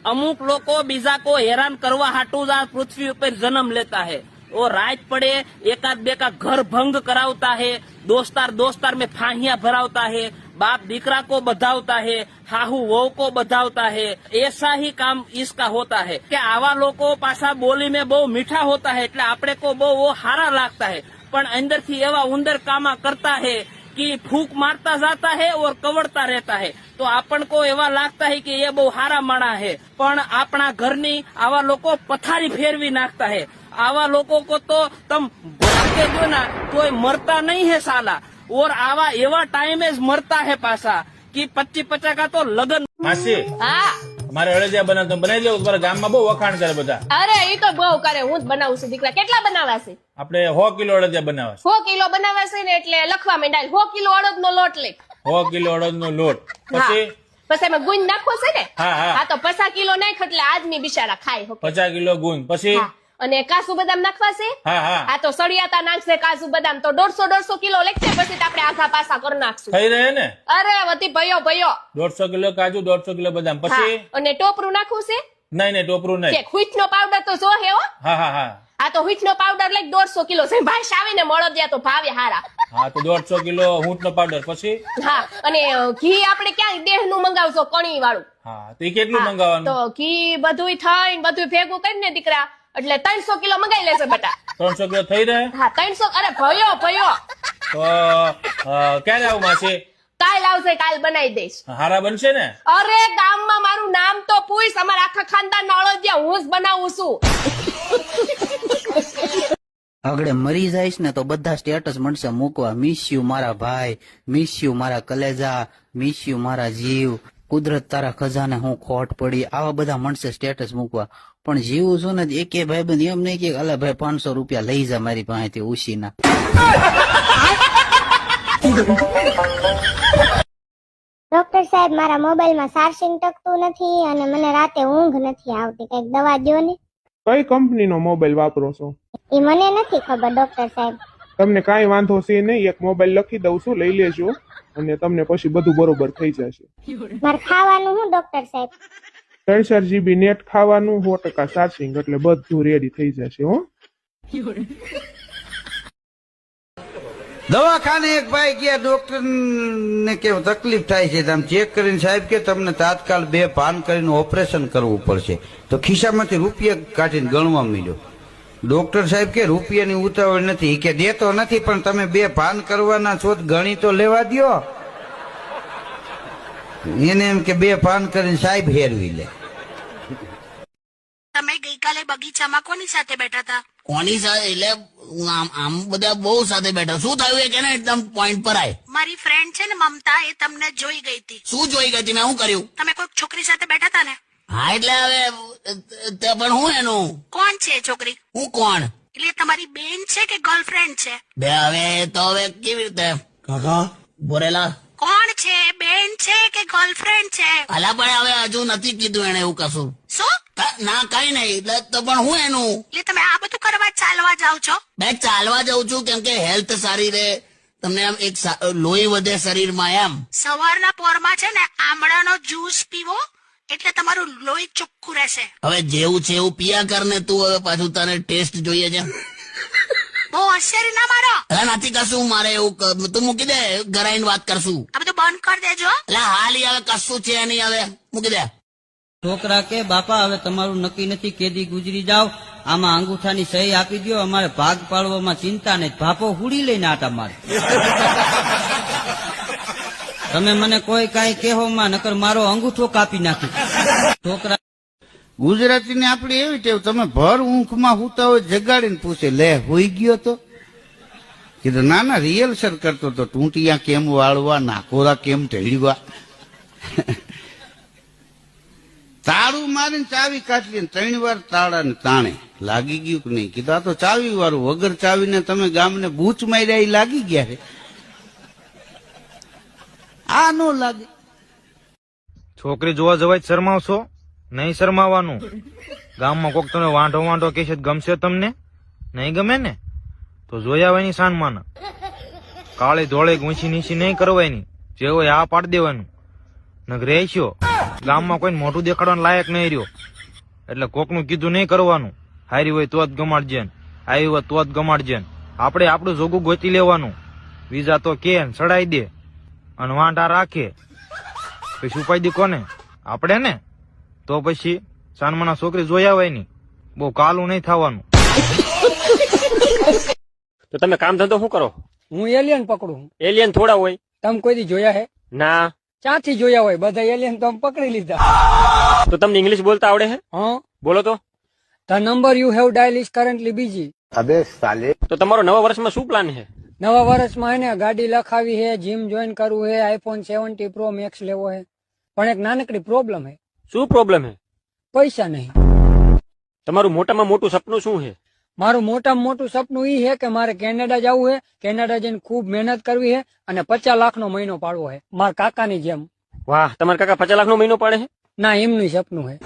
अमुक लोगों बीजा को हैरान करवा हाटू जा पृथ्वी पर जन्म लेता है। वो रात पड़े एकाद बे का घर भंग करावता है, दोस्तार में फाहियां भरावता है, बाप दीकरा को बधावता है, हाहू वहू को बधावता है। ऐसा ही काम इसका होता है कि आवा लोगों पासा बोली में बहु मीठा होता है એટલે આપણે को बहु वो हारा लगता है, पण अंदर थी एवा उंदर कामा करता है कि फूक मारता जाता है और कवड़ता रहता है। तो आपन को एवा लगता है कि ये बहु हारा माणा है, पण आपना घरनी आवा लोको पथारी फेरवी नाखता है। आवा लोगों को तो तम भागे दो ना तो मरता नहीं है साला, और आवा एवा टाइम मरता है पासा कि 25-50 का तो लगन। मासी હા મારે અળદિયા બનાવ તો બનાવી દેવું, તમારા ગામમાં બહુ વખાણ કરે બધા। અરે ઈ તો બહુ કરે, હું જ બનાવું છું દીકરા। કેટલા બનાવા છે? આપણે 100 કિલો અળદિયા બનાવે છે। 100 કિલો બનાવા છે ને એટલે લખવા માંડાય 100 કિલો અડદનો લોટ લે। 100 કિલો અડદનો લોટ, હા પછી પછી એમાં ગુંદ નાખવો છે ને? હા હા હા તો 50 કિલો નાખ એટલે આદમી બિચારા ખાય શકે। 50 કિલો ગુંદ, પછી હા અને કાજુ બદામ નાખવા છે? હા હા આ તો સળિયાતા નાખશે કાજુ બદામ તો 150 કિલો લેખશે, પછી તો આપણે આખા પાસા કરી નાખશું। થઈ રહે ને? અરે વતી ભયો 150 કિલો કાજુ, 150 કિલો બદામ, પછી હા અને ટોપરું નાખવું છે નહીં ટોપરું નહીં, કે હુઈઠનો પાવડર તો જો હે હો। હા હા હા આ તો હુઈઠનો પાવડર લઈ 150 કિલો છે, ભાઈ આવીને મળો ત્યાં તો ભાવે હારા। હા તો 150 કિલો ઊંટનો પાવડર, પછી હા અને ઘી આપણે ક્યાં દેહનું મંગાવશો કણી વાળું? હા તો ઈ કેટલું હા, મંગાવવાનું? તો ઘી બધુંય થઈને બધું ભેગું કરીને દીકરા એટલે 300 કિલો મંગાઈ લેશે બટા। 300 કિલો થઈ રહે? હા 300। અરે ભયો તો ક્યારે આવું માસી? કાલ આવશે, કાલ બનાવી દઈશ। હારા બનશે ને? અરે ગામમાં મારું નામ તો પૂછ, અમારા આખા ખાનદાનના અળદિયા હું જ બનાવું છું। આગળ મરી જઈશ ને તો બધા સ્ટેટસ મળશે મૂકવા, મિસ યુ મારા ભાઈ, મિસ યુ મારા કલેજા, મિસ યુ મારા જીવ, કુદરત તારા ખજાને હું ખોટ પડી, આવા બધા મળશે સ્ટેટસ મૂકવા। પણ જીવું છું ને એકે ભાઈ બંધ એમ નહીં કે અલા ભાઈ 500 રૂપિયા લઈ જા મારી પાસેથી ઉશીના। ડોક્ટર સાહેબ મારા મોબાઈલમાં ચાર્જિંગ ટકતું નથી અને મને રાતે ઊંઘ નથી આવતી, કઈક દવા દ્યો ને। કઈ કંપનીનો મોબાઈલ વાપરો છો? એ મને નથી ખબર ડોક્ટર સાહેબ। તમને કાંઈ વાંધો છે નહીં, એક મોબાઈલ લખી દઉં છું, લઈ લેજો અને તમને પછી બધું બરોબર થઈ જશે। મારે ખાવાનું શું ડોક્ટર સાહેબ? 3-4 GB નેટ ખાવાનું, 100% ચાર્જિંગ, એટલે બધું રેડી થઈ જશે હો। દવાખાને એક ભાઈ ગયા, ડોક્ટર ને કેવું તકલીફ થાય છે, આમ ચેક કરીને સાહેબ કે તમને તાત્કાલ 2 ભાન કરીને ઓપરેશન કરવું પડશે। તો ખિસ્સામાંથી રૂપિયા કાઢીને ગણવા માંડ્યો। ડોક્ટર સાહેબ કે રૂપિયાની ઉતાવળ નથી, કે દેતો નથી, પણ તમે 2 ભાન કરવાના છો ગણી તો લેવા દ્યો। એને એમ કે 2 ભાન કરીને સાહેબ હેરવી લે। તમે ગઈકાલે બગીચામાં કોની સાથે બેઠા હતા? કોની સાથે એટલે આમ બધા બહુ સાથે બેઠા। શું થયું એ કે ને એકદમ પોઈન્ટ પર આય। મારી ફ્રેન્ડ છે ને મમતા, એ તમને જોઈ ગઈ હતી। શું જોઈ ગઈ હતી? મેં શું કર્યું? તમે કોઈક છોકરી સાથે બેઠા હતા ને? હા એટલે હવે પણ હું એનું કોણ છે એ છોકરી? હું કોણ? એટલે તમારી બેન છે કે ગર્લફ્રેન્ડ છે? બે હવે તો હવે કેવી રીતે કાકા બોરેલા કોણ છે? બેન છે કે ગર્લફ્રેન્ડ છે? અલા પણ હવે હજુ નથી કીધું એને એવું કશું। શું? ના કઈ નહીં, એટલે તો પણ હું એનું એટલે તમે આ બધું કરવા ચાલવા જાવ છો? મેં ચાલવા જાઉં છું કેમ કે હેલ્થ સારી રહે, તમને આમ એક લોહી વધે શરીરમાં એમ। સવારના પોરમાં છે ને આમળાનો જ્યુસ પીવો એટલે તમારું લોહી ચોખ્ખું રહેશે। હવે જેવું છે એવું પિયા કર ને તું, હવે પાછું તને ટેસ્ટ જોઈએ છે। બહુ હોશિયારી ના મારો। એટલે નથી કશું મારે એવું, તું મૂકી દે, ઘરાઈને વાત કરશું। આ બધું બંધ કરી દેજો। એટલે હાલ હવે કશું છે નહીં, હવે મૂકી દે। છોકરા કે બાપા હવે તમારું નક્કી નથી, કેદી ગુજરી જાવ, આમાં અંગૂઠાની સહી આપી દો, અમારે ભાગ પાડવામાં ચિંતા નહીં, ભાપો હુડી લઈને આટા મારે। તમે મને કોઈ કાંઈ કહેવો માં, નકર મારો અંગૂઠો કાપી નાખી। છોકરા ગુજરાતીની આપણી એવી ટેવ, તમે ભર ઊંઘમાં હુતા હોય જગાડીને પૂછે લે હોઈ ગયો તો? કીધું ના ના રિહર્સલ કરતો તો, ટૂંટિયા કેમ વાળવા, નાકોરા કેમ ઢળવા। તાળું મારીને ચાવી કાઢી 3 વાર તાળાને તાણે લાગી ગયું કે નહીં? કીધું આ તો ચાવી વાળું, વગર ચાવીને તમે ગામને બૂચ માર્યા એ લાગી ગયા છે, આ નો લાગે। છોકરી જોવા જવાય શરમાવશો નહીં? શરમાવાનું। ગામમાં કોક તમે વાંઢો કહેશે ગમશે તમને? નહીં ગમે ને તો જોયા હોય ની શાન માના, કાળે ધોળે ઊંચી નીચી નહીં કરવાની, જે હોય આ પાડી દેવાનું, નગર રહેશો। ગામમાં કોઈ મોઢું દેખાડવાનું લાયક નહીં રહ્યો એટલે કોકનું કીધું નહીં કરવાનું. હારી હોય તો જ ગમાડજે ને, આવી હોય તો જ ગમાડજે ને. આપણે આપણું જોગું ગોતી લેવાનું. વિઝા તો કે ચડાઈ દે અને વાંઢા રાખે પછી ઉપાય કોને? આપણે ને. તો પછી સાનમાના છોકરી જોયા હોય ની બહુ કાલું નહીં થવાનું. તો તમે કામ ધંધો શું કરો? હું એલિયન પકડું. એલિયન થોડા હોય. તમે કોઈ દી જોયા હે? ના. ક્યાંથી જોયા હોય? બધા એલિયન તો પકડી લીધા. તો તમને ઇંગ્લિશ બોલતા આવડે છે? હા. બોલો તો. The number you have dialed is currently busy. તો તમારો નવા વર્ષમાં શું પ્લાન છે? નવા વર્ષમાં એને ગાડી લખાવી હે, જીમ જોઈન કરવું હે, આઈફોન 70 પ્રો મેક્સ લેવો હે. પણ એક નાનકડી પ્રોબ્લેમ હે. શું પ્રોબ્લેમ છે? પૈસા નહીં. તમારું મોટામાં મોટું સપનું શું છે? મારું મોટામાં મોટું સપનું ઈ હે કે મારે કેનેડા જવું હે, કેનેડા જઈને ખૂબ મહેનત કરવી હે અને 50 લાખનો મહિનો પાડવો હે, મારા કાકાની જેમ. વાહ, તમારા કાકા 50 લાખનો મહિનો પાડે છે? ના, એમનું સપનું હે.